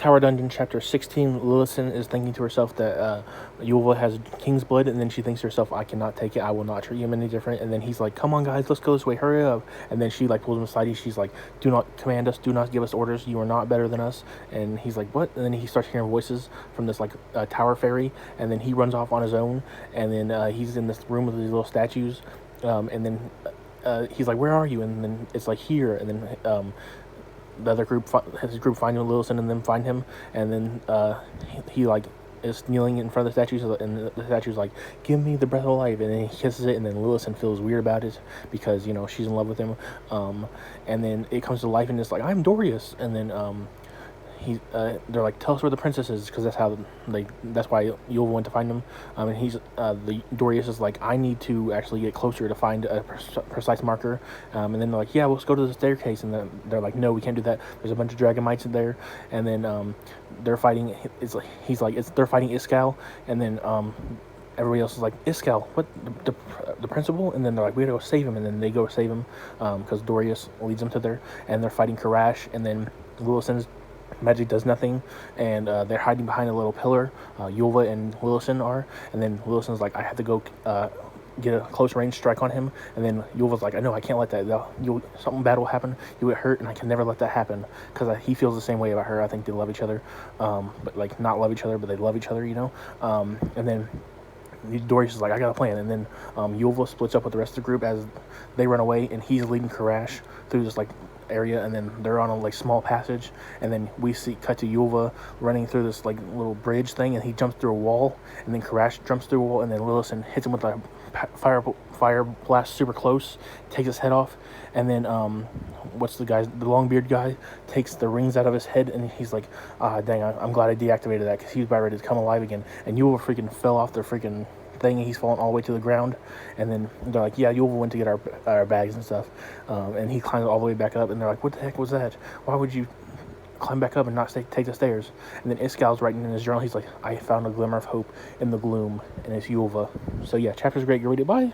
Tower Dungeon, Chapter 16. Lillison is thinking to herself that Yulva has king's blood, and then she thinks to herself, I cannot take it, I will not treat him any different. And then he's like, come on guys, let's go this way, hurry up. And then she like pulls him aside, she's like, do not command us, do not give us orders, you are not better than us. And he's like, what? And then he starts hearing voices from this like tower fairy, and then he runs off on his own, and then he's in this room with these little statues, and then he's like, where are you? And then it's like, here. And then the other group, his group, find Lillison and then find him, and then he like is kneeling in front of the statues, and the statue's like, give me the breath of life, and then he kisses it, and then Lillison feels weird about it because, you know, she's in love with him, and then it comes to life, and it's like, I'm Dorius, and then they're like, tell us where the princess is, because that's why Yulva went to find him, and the Dorius is like, I need to actually get closer to find a precise marker, and then they're like, yeah, let's go to the staircase, and then they're like, no, we can't do that, there's a bunch of Dragonites in there, and then they're fighting, they're fighting Iskall, and then everybody else is like, Iskall, what, the principal? And then they're like, we gotta go save him, and then they go save him, because Dorius leads them to there, and they're fighting Karash, and then Lillison's magic does nothing, and they're hiding behind a little pillar. Yulva and Lillison are, and then Lillison's like, I have to go get a close range strike on him, and then Yulva's like, I know, I can't let that, something bad will happen, you get hurt, and I can never let that happen, because he feels the same way about her. I think they love each other, but like, not love each other, but they love each other, you know, and then Dorius is like, I got a plan, and then Yulva splits up with the rest of the group as they run away, and he's leading Karash through this like area, and then they're on a like small passage, and then we cut to Yulva running through this like little bridge thing, and he jumps through a wall, and then Karash jumps through a wall, and then Lillison hits him with a fire blast super close, takes his head off, and then the long beard guy takes the rings out of his head, and he's like, dang, I'm glad I deactivated that, because he was about ready to come alive again. And Yulva freaking fell off the freaking thing, and he's falling all the way to the ground, and then they're like, yeah, Yulva went to get our bags and stuff, and he climbs all the way back up, and they're like, what the heck was that? Why would you climb back up and not take the stairs? And then Iskall's writing in his journal, he's like, I found a glimmer of hope in the gloom, and it's Yulva. So yeah, chapter's great, go read it, bye.